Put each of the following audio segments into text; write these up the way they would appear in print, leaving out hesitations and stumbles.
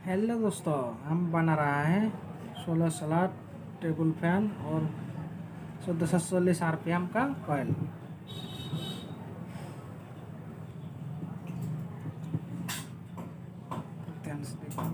Hello दोस्तों, हम बना रहा है 16 स्लॉट टेबल फैन और 1440 आरपीएम का कॉइल। ध्यान से देखो।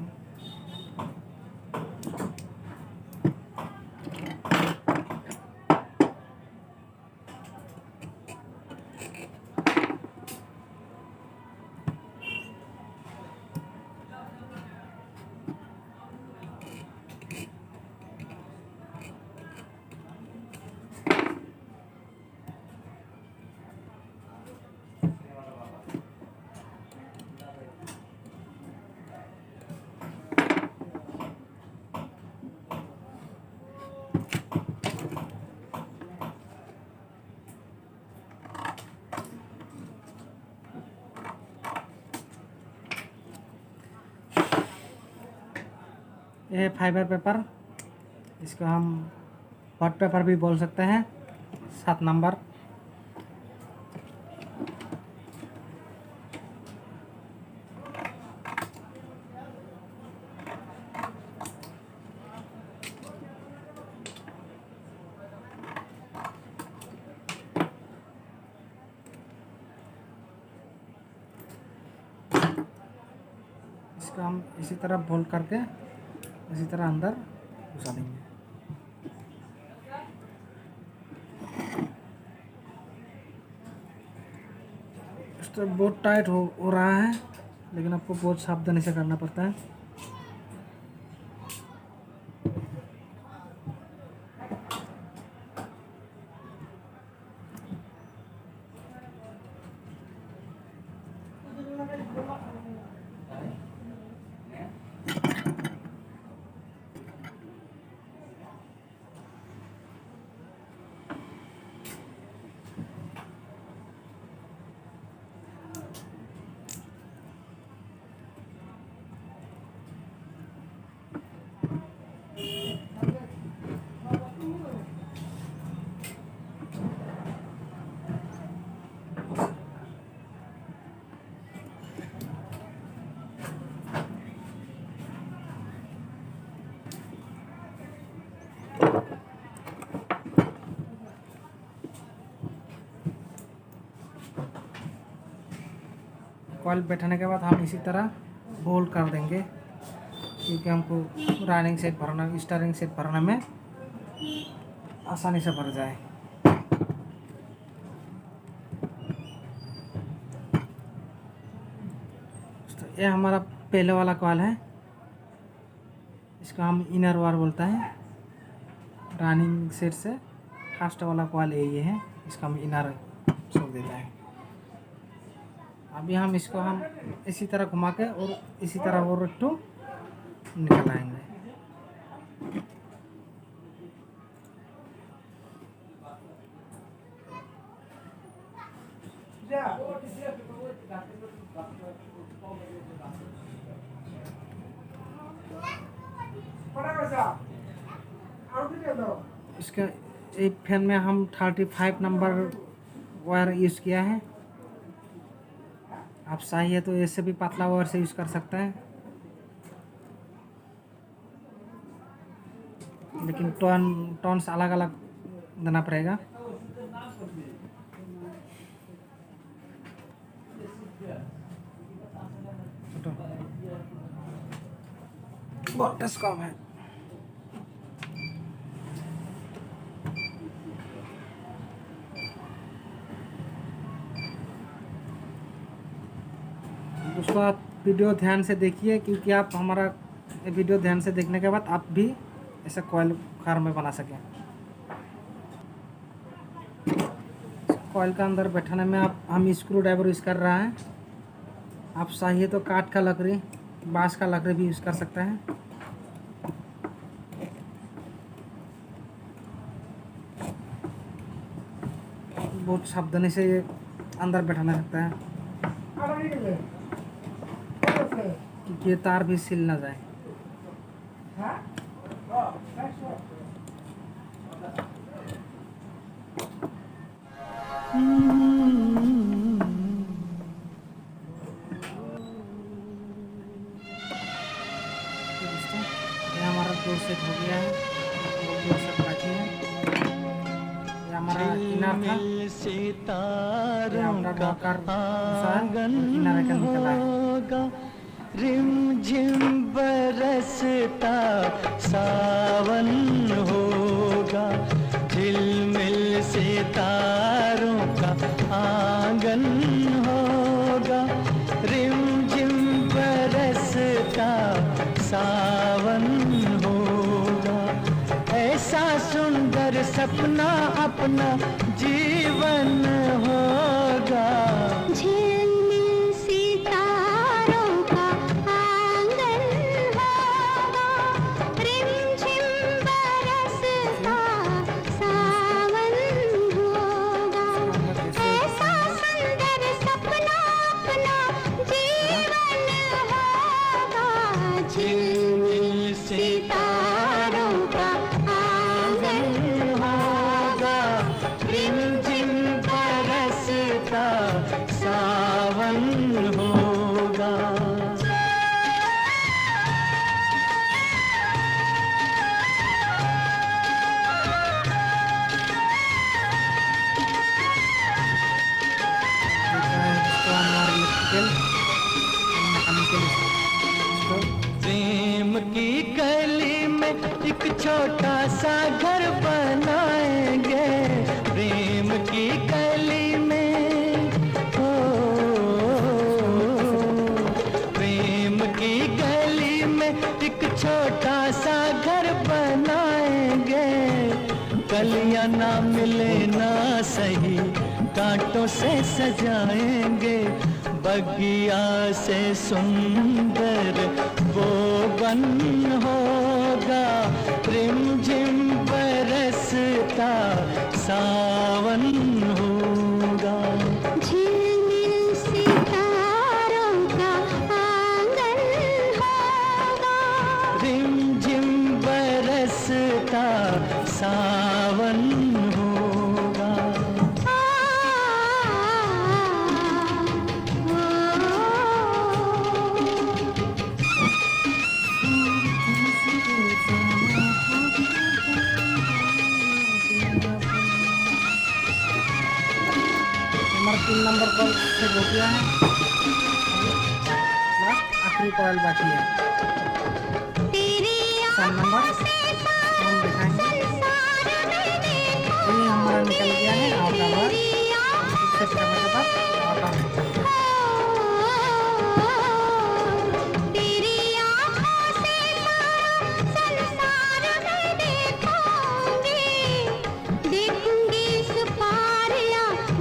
यह है फाइबर पेपर, इसको हम हॉट पेपर भी बोल सकते हैं। 7 नंबर। इसको हम इसी तरह बोल्ट करके इसी तरह अंदर घुसा देंगे। तो बहुत टाइट हो रहा है, लेकिन आपको बहुत सावधानी से करना पड़ता है। कॉइल बैठाने के बाद हम इसी तरह बोल्ट कर देंगे, क्योंकि हमको रनिंग सेट भरना, स्टारिंग सेट भरने में आसानी से भर जाए। तो ये हमारा पहले वाला कॉइल है, इसको हम इनर वार बोलता है। रनिंग सेट से फर्स्ट वाला कॉइल यही है, इसका हम इनर छोड़ देता है। अभी हम इसको इसी तरह घुमा के और इसी तरह वो रट्टू निकल आएंगे। इसका एक फैन में हम 35 नंबर वायर यूज़ किया है। आप चाहिए तो ऐसे भी पतला वायर से यूज़ कर सकते हैं, लेकिन टोन्स अलग अलग देना पड़ेगा। वोल्टेज कम है। दोस्तों, आप वीडियो ध्यान से देखिए, क्योंकि आप हमारा वीडियो ध्यान से देखने के बाद आप भी ऐसा कॉइल कार में बना सकें। कॉइल का अंदर बैठाने में हम स्क्रू ड्राइवर यूज़ कर रहा है। आप चाहिए तो काठ का लकड़ी, बांस का लकड़ी भी यूज़ कर सकते हैं। बहुत सावधानी से ये अंदर बैठाना सकता है, क्योंकि ये तार भी सिल ना जाए। आकार था, ये आउटर आकार इनर आकार निकला है। रिमझिम बरसता सावन होगा, झिलमिल सितारों का आंगन होगा। रिमझिम बरसता सावन होगा, ऐसा सुंदर सपना अपना जीवन होगा। प्रेम की गली में एक छोटा सा घर बनाएंगे, प्रेम की गली में, हो प्रेम की गली में एक छोटा सा घर बनाएंगे। कलियां ना मिले ना सही, कांटों से सजाएंगे, बगिया से सुंदर वो बन होगा। रिमझिम बरसता सावन होगा, झिलमिल सितारों का आंगन होगा। रिमझिम बरसता सावन होगा। हमारा 3 नंबर कॉल से हो गया है, लास्ट आखिरी कॉल बाकी है। 4 नंबर हम दिखाएंगे, ये हमारा निकल गया है आउटर बार। सेट करने के बाद आउटर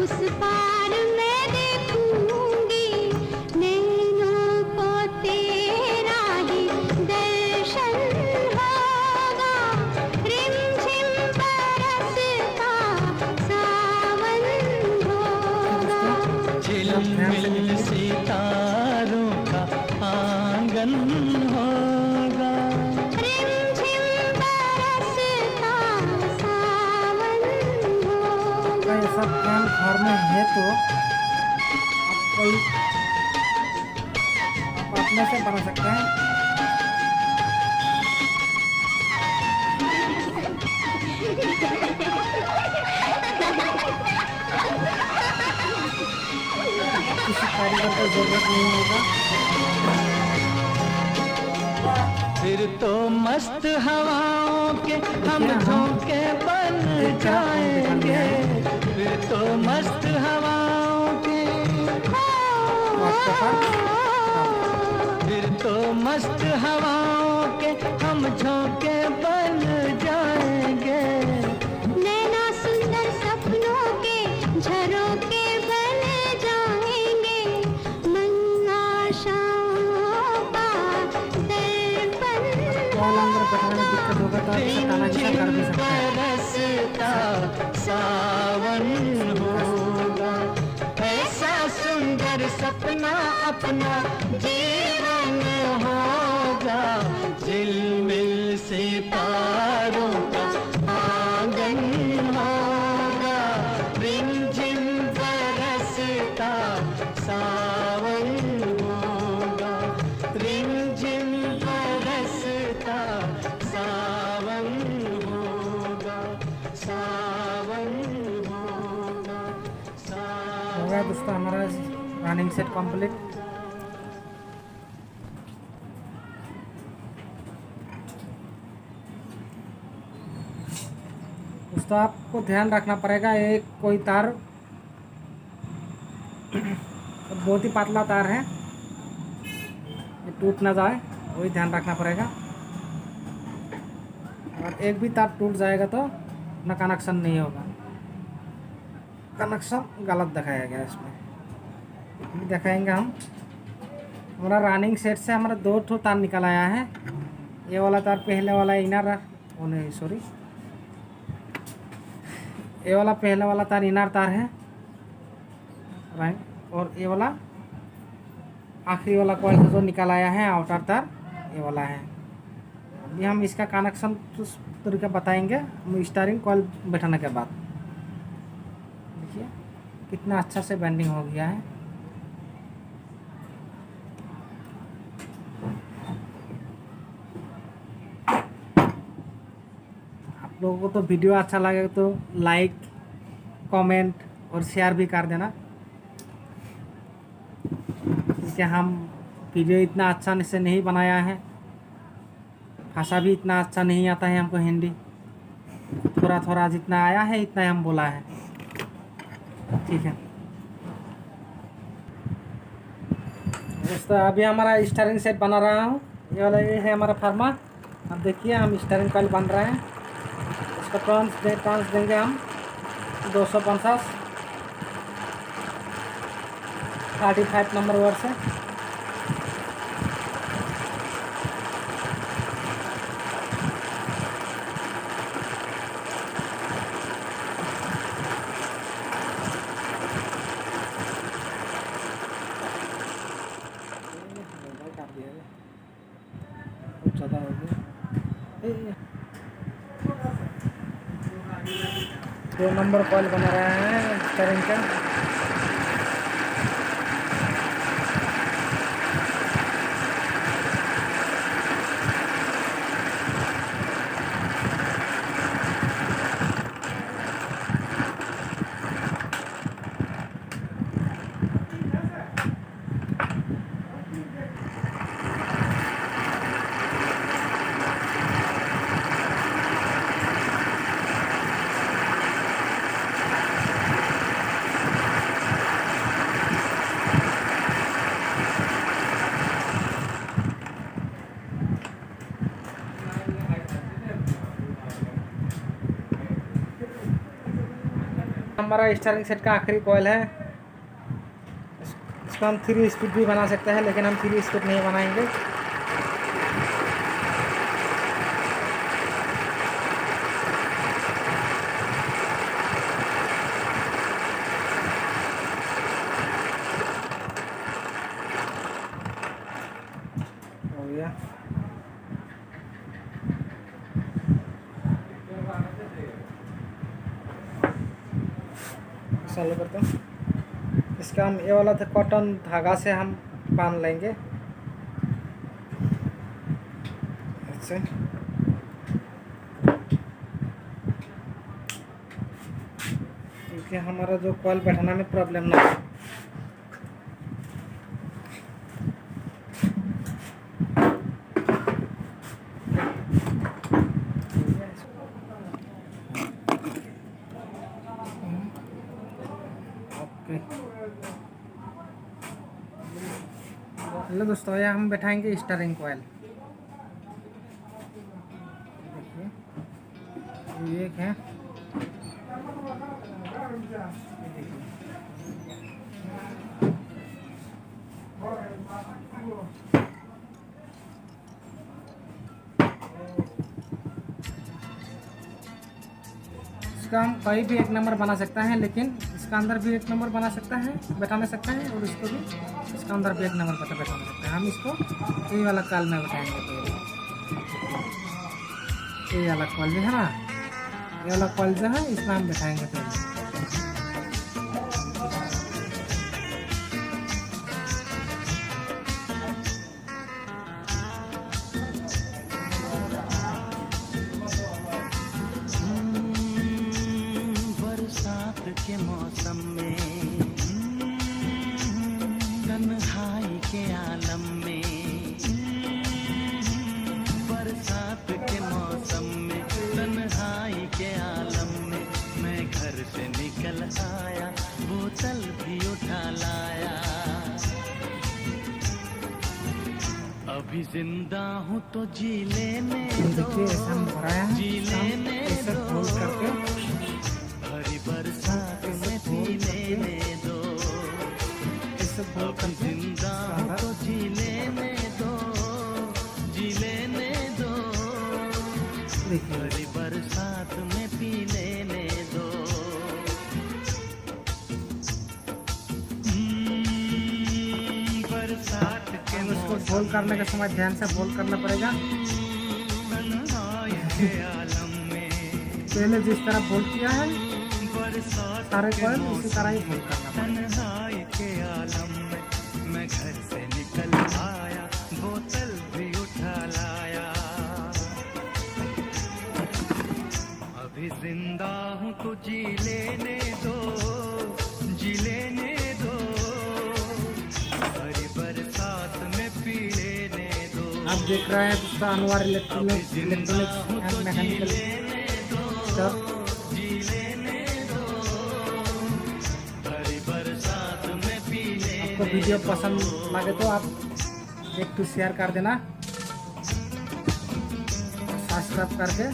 उस पार मैं देखूंगी, नैनों को तेरा ही दर्शन होगा। रिमझिम बरसता सावन होगा, झिलमिल सितारों का आंगन होगा। रिमझिम बरसता सावन होगा। ये सब फैन घर में है तो आप कोई आप अपने से बना सकते हैं। किसी कारीगर की जरूरत नहीं होगा। फिर तो मस्त हवाओं के हम झोंके बन जाएंगे, फिर तो मस्त हवाओं के, फिर तो मस्त हवाओं के हम झोंके बन जाएंगे। नैना सुंदर सपनों के झरोके बन जाएंगे, मन आशाओं का दर्पण अंदर बैठने में दिक्कत होगा तो आप सटाना जैसा कर भी सकते हैं। बरसता सावन होगा, ऐसा सुंदर सपना अपना जीवन होगा। झिलमिल सितारों का आंगन होगा, रिमझिम बरसता सावन होगा। रिमझिम बरसता सावन होगा, सावन होगा। दोस्तों हमारा रनिंग सेट कंप्लीट। दोस्तों आपको ध्यान रखना पड़ेगा, एक कोई तार बहुत ही पतला तार है, ये टूट ना जाए, वही ध्यान रखना पड़ेगा। और एक भी तार टूट जाएगा तो अपना कनेक्शन नहीं होगा, कनेक्शन गलत दिखाया गया इसमें। दिखाएंगे हम। हमारा रनिंग सेट से हमारा 2 ठो तार निकल आया है। ये वाला तार पहले वाला इनर, ओ नहीं सॉरी, ये वाला पहले वाला तार इनर तार है राइट, और ये वाला आखिरी वाला कॉइल से जो निकल आया है आउटर तार ये वाला है। अभी हम इसका कनेक्शन तरीका बताएंगे स्टीयरिंग कॉइल बैठाने के बाद। देखिए कितना अच्छा से बेंडिंग हो गया है। आप लोगों को तो वीडियो अच्छा लगे तो लाइक, कमेंट और शेयर भी कर देना, क्योंकि हम वीडियो इतना अच्छा से नहीं बनाया है, भाषा भी इतना अच्छा नहीं आता है हमको हिंदी, थोड़ा थोड़ा जितना आया है इतना हम बोला है, ठीक है दोस्तों। अभी हमारा स्टीयरिंग सेट बना रहा हूँ, ये वाला ये है हमारा फार्मा। अब देखिए हम स्टीयरिंग कॉइल बन रहे हैं, इसका टर्न्स देंगे हम 250 35 नंबर वर्ड से। ज़्यादा हो गया, 2 नंबर कॉइल बना रहा है स्टीयरिंग का। हमारा स्टीयरिंग सेट का आखिरी कॉइल है, इसको हम 3 स्पीड भी बना सकते हैं, लेकिन हम 3 स्पीड नहीं बनाएंगे। हो गया, चालू करते हैं। इसका हम ये वाला कॉटन धागा से हम बांध लेंगे ऐसे, क्योंकि हमारा जो कॉइल बैठाने में प्रॉब्लम ना हो। हेलो दोस्तों, यहाँ हम बैठाएंगे स्टीयरिंग कॉइल। देखिए ये एक है, इसका हम कहीं भी 1 नंबर बना सकता है, लेकिन इसका अंदर भी 1 नंबर बना सकता है, बैठाने सकता है, और इसको भी इसका अंदर भी 1 नंबर बैठाने सकता है। हम इसको ये वाला कॉइल में बैठाएंगे, तो ये वाला कॉइल जो है ना, ये वाला कॉइल जो है इसमें हम बैठाएंगे पहले। के मौसम में अभी जिंदा हूँ तो जी लेने दो, देखिए ऐसा हम भराया है, जी लेने ऐसा फोल्ड करके हरी बरसात में पी लेने दो, ऐसे फोल्ड अभी करके जिंदा हूँ तो जी लेने दो, जी लेने दो, देखिए हरी बरसात में पी लेने दो। बरसात के अब इसको फोल्ड करने के समय ध्यान से फोल्ड करना पड़ेगा। तन्हाई के आलम में पहले जिस तरह फोल्ड किया है बरसात सारे के कॉइल मौसम उसी तरह ही फोल्ड करना पड़ेगा। तन्हाई के आलम में मैं घर से निकल आया, बोतल भी उठा लाया, अभी जिंदा हूँ तो जी लेने दो, जी लेने दो, हरी बरसात में पी लेने दो। आप देख रहे हैं दोस्तों Anwar electronics and mechanical store. जी लेने दो, हरी बरसात में पी लेने आपको वीडियो पसंद लगे तो आप एक टू शेयर कर देना, सब्सक्राइब करके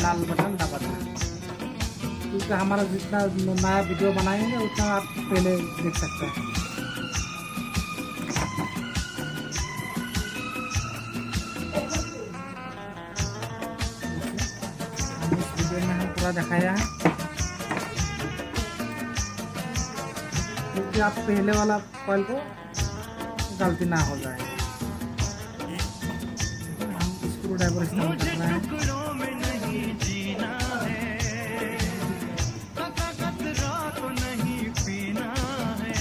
लाल बटन दबा देना, क्योंकि हमारा जितना नया वीडियो बनाएंगे उतना आप पहले देख सकते हैं। इस वीडियो में हम पूरा दिखाया है, क्योंकि आप पहले वाला कॉइल को गलती ना हो जाए। हम स्क्रू ड्राइवर इस्तेमाल कर रहे हैं। टुकड़ों में नहीं जीना है, कतरा तो नहीं पीना है,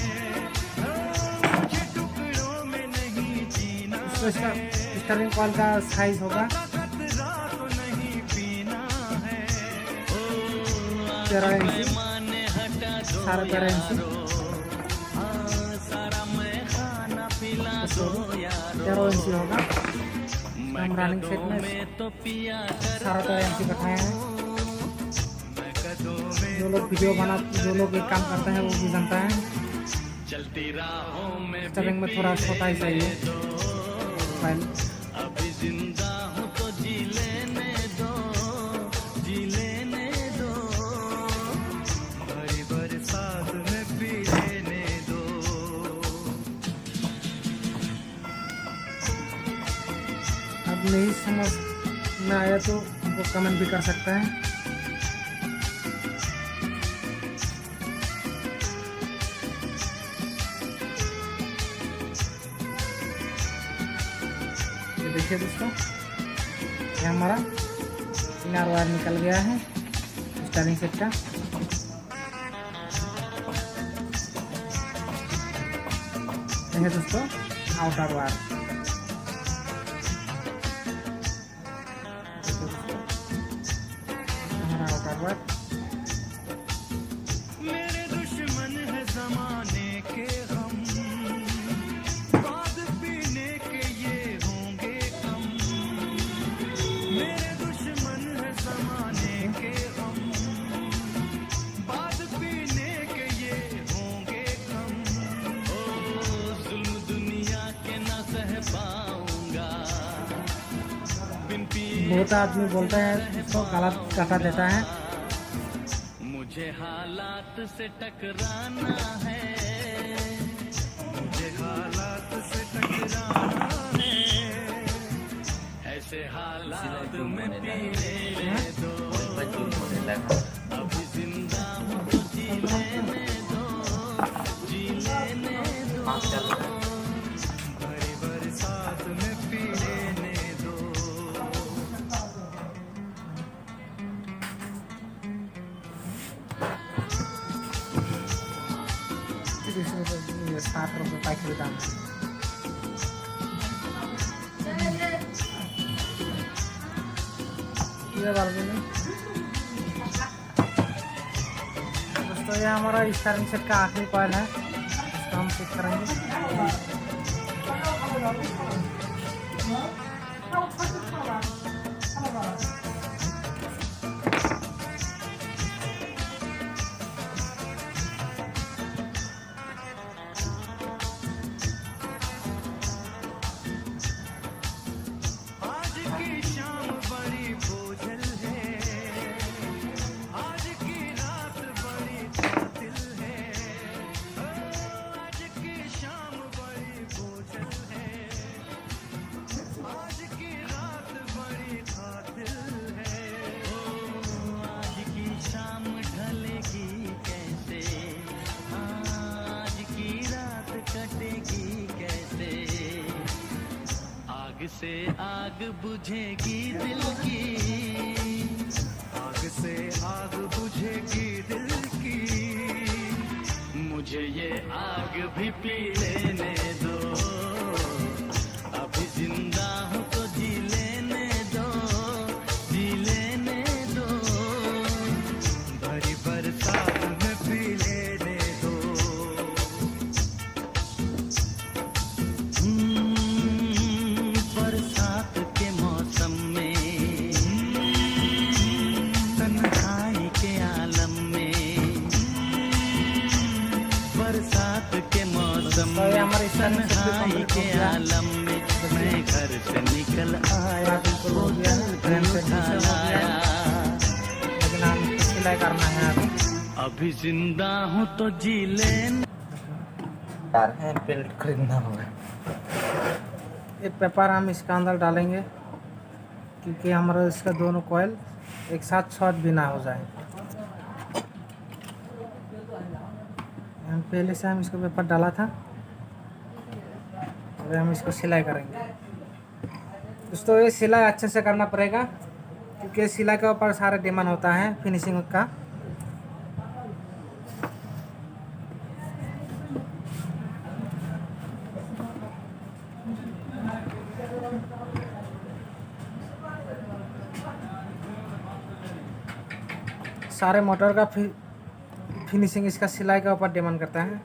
मुझे टुकड़ों में नहीं जीना तो इसका स्टार्टिंग कॉइल का साइज होगा कतरा तो नहीं पीना है, 13 इंची, माने हटा दो 13.5 इंची, सारा मैं खाना पिला दो यारो, 13 इंची होगा। हम रनिंग सेट में तो पिया 13.5 इंची रखाए हैं। मैं कदों में जो लोग वीडियो जो लोग ये काम करते हैं वो भी जानता है, चलती राहों में स्टार्टिंग में थोड़ा छोटा ही चाहिए कॉइल। अभी जिंदा हूँ तो जी लेने दो, जी लेने दो, हरी बरसात में पी लेने दो। अब नहीं समझ में आया तो वो कमेंट भी कर सकते हैं। ये देखिए दोस्तों, ये हमारा इनर वायर निकल गया है स्टार्टिंग सेट का। देखिए दोस्तों आउटर वायर, हमारा आउटर वायर। मेरे दुश्मन है जमाने के हम, बाद पीने के ये होंगे कम, मेरे दुश्मन है जमाने के हम, बाद पीने के ये होंगे कम, ओ जुल्म दुनिया के ना सह पाऊंगा, बिन पिए बहुत आदमी बोलता है तो गलत कथा देता है। मुझे हालात से टकराना है, मुझे हालात से टकराना है, ऐसे हालात में पी लेने दो, अभी जिंदा हूँ तो जी लेने दो, जी लेने दो, भरी बरसात में पी लेने दो। ये 7 रुपये पैकेट दाम है। ये बार भी नहीं दोस्तों, ये हमारा स्टार्टिंग सेट का आखिरी कॉइल है, इसको हम चेक करेंगे। आग से आग बुझेगी दिल की, आग से आग बुझेगी दिल की, मुझे ये आग भी पी लेने दो, अभी जिंदा हूँ तो जी लेने दो, जी लेने दो, भरी बरसात में पी लेने दो। बरसात के मौसम में, तन्हाई के आलम में, बरसात के मौसम में, तन्हाई के आलम में, मैं घर से निकल आया, बोतल उठा लाया, लेकिन हम सिलाई करना है अभी जिंदा हूँ तो जी लेने। यार है बेल्ट खरीदना होगा। ये पेपर हम इसका अंदर डालेंगे क्योंकि हमारा इसका दोनों कॉइल एक साथ शॉर्ट भी ना हो जाए। हम पहले से हम इसको पेपर डाला था, अभी हम इसको सिलाई करेंगे। दोस्तों ये सिलाई अच्छे से करना पड़ेगा क्योंकि सिलाई के ऊपर सारा डिमांड होता है फिनिशिंग का। सारे मोटर का फिनिशिंग इसका सिलाई के ऊपर डिमांड करता है।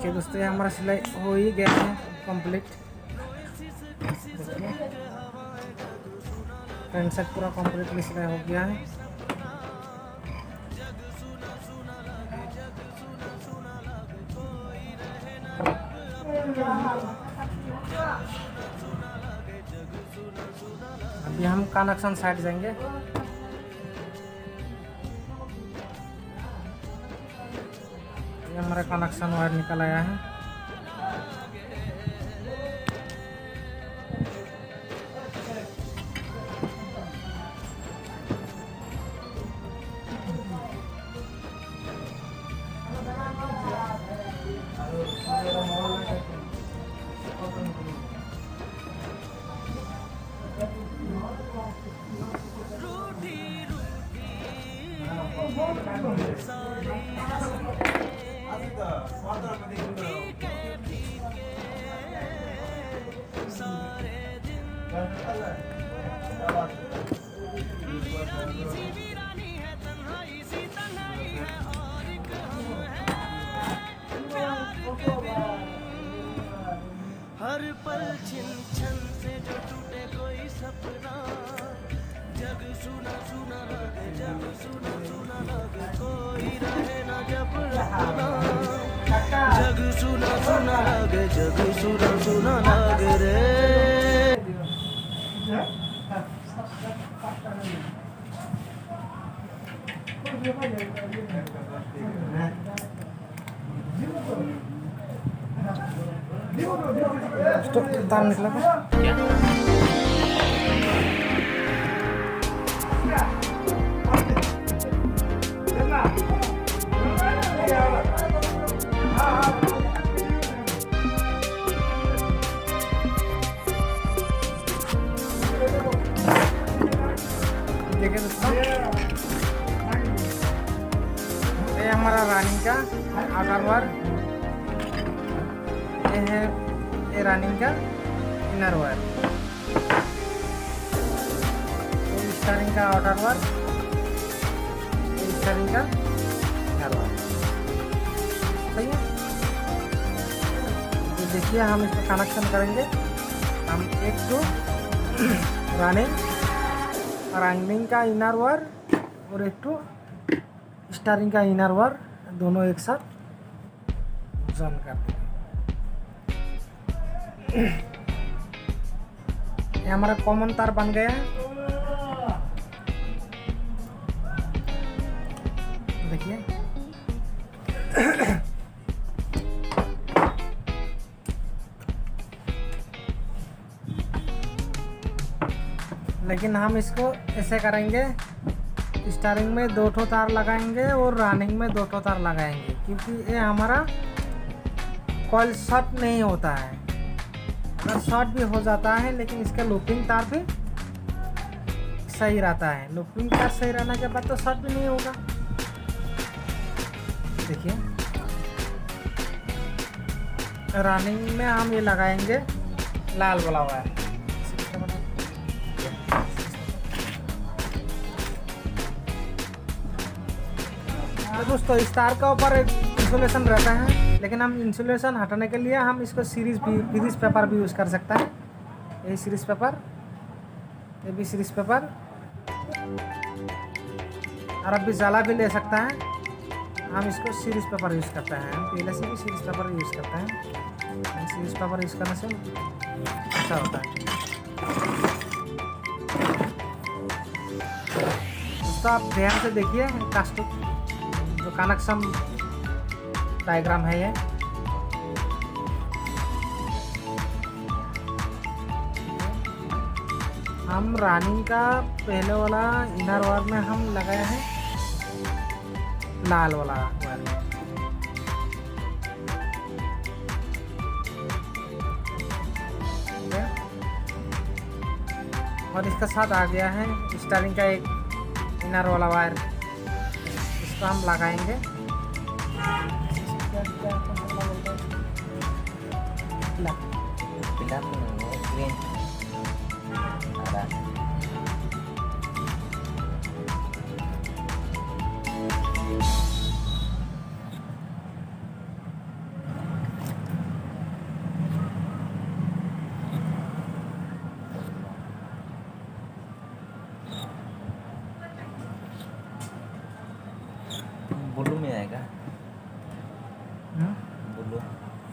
ओके दोस्तों, ये हमारा सिलाई हो ही गया है कंप्लीट। फ्रंट साइड पूरा कंप्लीटली सिलाई हो गया है। अभी हम कनेक्शन साइड जाएंगे। ये हमारा कनेक्शन वायर निकल आया है। हर पल छिन छन से जो टूटे कोई सपना, जग सुना सुना लगे, जग सुना सुना लगे, कोई रहे ना जब अपना, जग सुना सुना लगे, जग सुना सुना लगे रे। तो तार निकला था। देखिए दोस्तों, ये हमारा रानी का आकार वार, ये है ये रनिंग का इनर वायर, ये स्टारिंग का आउटर वायर, ये स्टारिंग का इनर वायर। सही है। तो देखिए हम इसमें कनेक्शन करेंगे। हम एक तो रनिंग का इनर वायर और एक तो स्टारिंग का इनर वायर दोनों एक साथ जॉइन कर देंगे। ये हमारा कॉमन तार बन गया है। देखिए लेकिन हम इसको ऐसे करेंगे, स्टारिंग में 2 ठो तार लगाएंगे और रनिंग में 2 ठो तार लगाएंगे, क्योंकि ये हमारा कॉइल शॉर्ट नहीं होता है। अगर शॉर्ट भी हो जाता है लेकिन इसका लूपिंग तार भी सही रहता है। लूपिंग तार सही रहने के बाद तो शॉर्ट भी नहीं होगा। देखिए रनिंग में हम ये लगाएंगे लाल वाला वायर। तो दोस्तों इस तार का ऊपर एक इंसुलेशन रहता है, लेकिन हम इंसुलेशन हटाने के लिए हम इसको सीरीज पेपर भी यूज़ कर सकते हैं। ये सीरीज पेपर, ये भी सीरीज पेपर, और अब भी जाला भी ले सकता है। हम इसको सीरीज पेपर यूज़ करते हैं। हम पहले से भी सीरीज पेपर यूज़ करते हैं। सीरीज पेपर यूज़ करने से अच्छा होता है। दोस्तों आप ध्यान से देखिए कास्ट जो कनेक्शन डायग्राम है ये। हम रनिंग का पहले वाला इनर वायर में हम लगाए हैं लाल वाला वायर। और इसका साथ आ गया है स्टारिंग का एक इनर वाला वायर, इसको हम लगाएंगे। ग्रीन हरा ब्लू में आएगा। ब्लू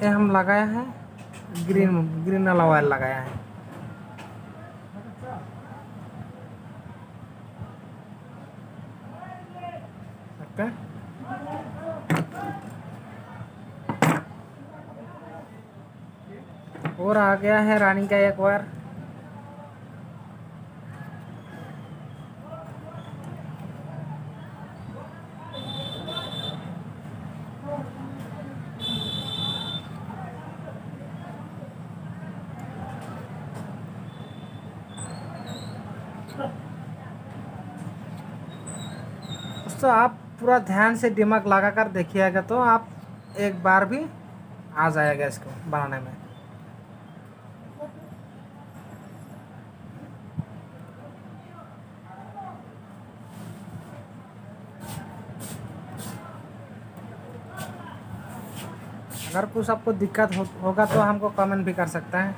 ये हम लगाया है ग्रीन वाला वायर लगाया है। ओके और आ गया है रानी का एक वायर। दोस्तों आप पूरा ध्यान से दिमाग लगा कर देखिएगा तो आप एक बार भी आ जाएगा इसको बनाने में। अगर कुछ आपको दिक्कत होगा तो हमको कमेंट भी कर सकता है।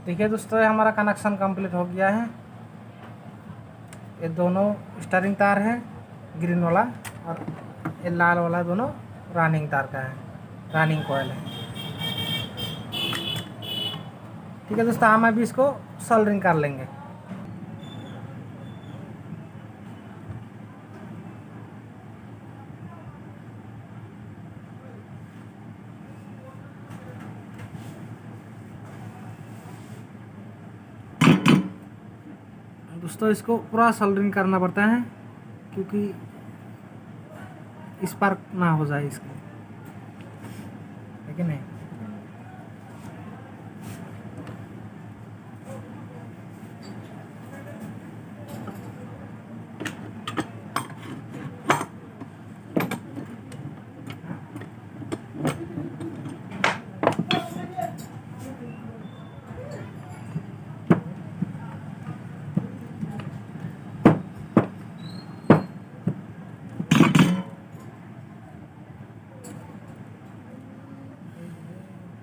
देखिए दोस्तों, ये हमारा कनेक्शन कंप्लीट हो गया है। ये दोनों स्टारिंग तार है ग्रीन वाला, और ये लाल वाला दोनों रनिंग तार का है, रनिंग कॉइल है। ठीक है दोस्तों, हम अभी इसको सोल्डरिंग कर लेंगे। दोस्तों इसको पूरा सोल्डरिंग करना पड़ता है क्योंकि स्पार्क ना हो जाए इसके, है कि नहीं।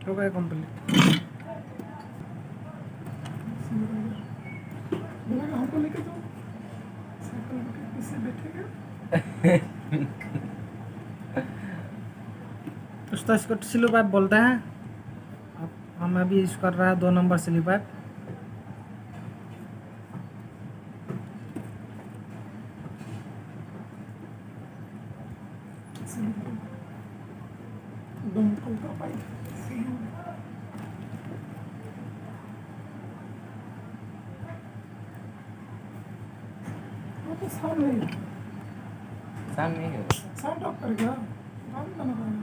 हो गया कंप्लीट। हमको लेके जाओ, साइकिल पे किससे बैठेगा? दोस्तों इसको स्लिप पाइप बोलते हैं। अब हम अभी यूज कर रहा है 2 नंबर स्लिप पाइप। दमकल का पाइप वो तो सामने सामने ही हो। साउंड ऑफ कर गया, काम करना पड़ेगा।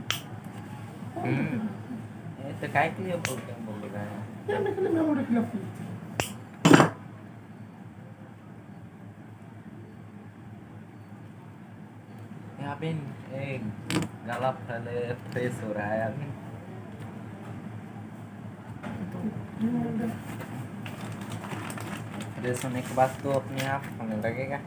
ये तो काय के लिए बोल रहा है? क्या निकले मेमोरी फिलअप की? यहाँ पे एक गला फ्रेश हो रहा है अभी। फ्रेश होने के बाद तो अपने आप होने लगेगा।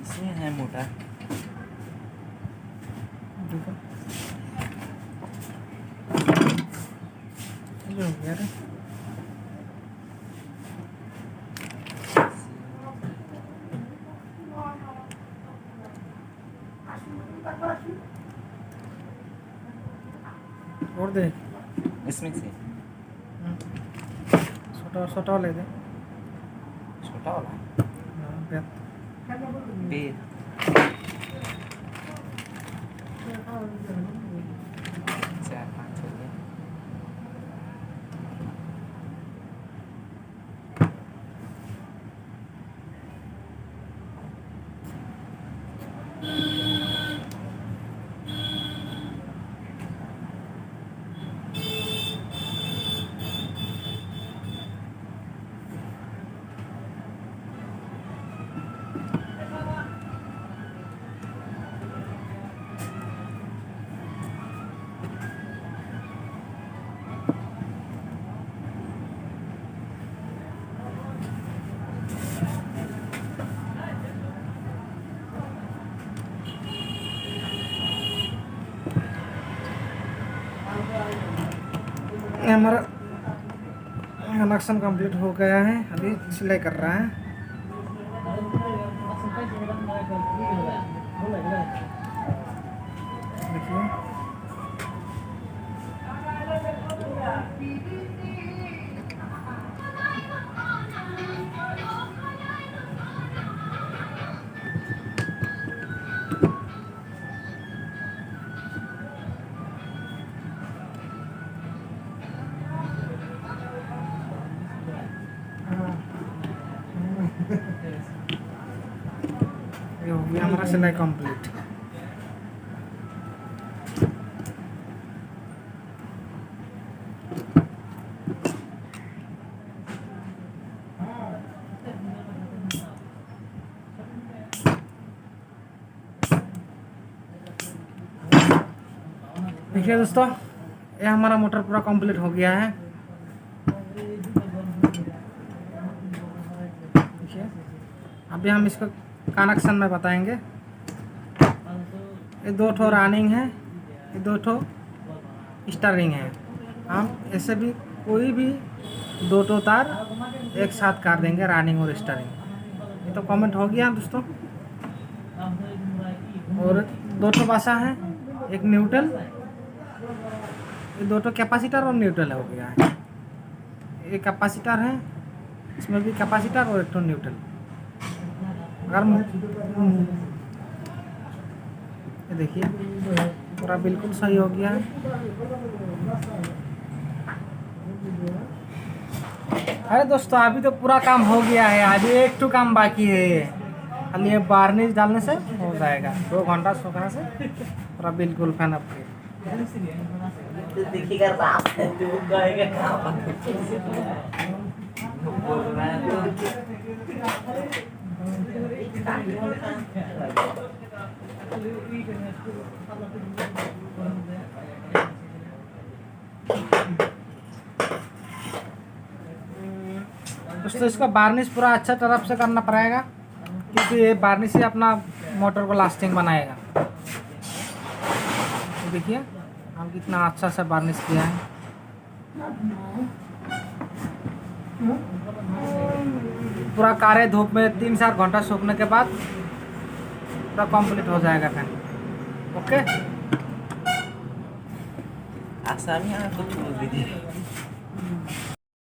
इसमें है मोटा। देखो ये हो गया रे। और देख, इसमें से छोटा ले दे। छोटा वाला हाँ, बेत। पेड़ चार पाँच हो गए। हमारा कनेक्शन कंप्लीट हो गया है, अभी सिलाई कर रहा है। देखिए ये हो गया हमारा सिलाई कंप्लीट। देखिए दोस्तों, ये हमारा मोटर पूरा कंप्लीट हो गया है। देखिए अभी हम इसको कनेक्शन में बताएंगे। ये 2 ठो रनिंग है, ये 2 ठो स्टारिंग है। हम ऐसे भी कोई भी 2 ठो तार एक साथ काट देंगे, रनिंग और स्टारिंग। ये तो कमेंट हो गया दोस्तों। और 2 ठो बासा है, एक न्यूट्रल, ये 2 ठो कैपेसिटर और न्यूट्रल हो गया है। ये कैपेसिटर है, इसमें भी कैपेसिटर और एक ठो न्यूट्रल। अगर ये देखिए पूरा बिल्कुल सही हो गया है। अरे दोस्तों अभी तो पूरा काम हो गया है, अभी एक ठो काम बाकी है। खाली ये वार्निश डालने से हो जाएगा। 2 घंटा सूखने से पूरा बिल्कुल फैन अप। देखिएगा बाप तू कहेगा काम बोल रहा है। दोस्तों इसका वार्निश पूरा अच्छा तरफ से करना पड़ेगा, क्योंकि ये वार्निश ही अपना मोटर को लास्टिंग बनाएगा। तो देखिए हम कितना अच्छा से वार्निश किया है। पूरा कारे धूप में 3-4 घंटा सूखने के बाद पूरा कंप्लीट हो जाएगा फैन। ओके आसामी कुछ बोल दीजिए।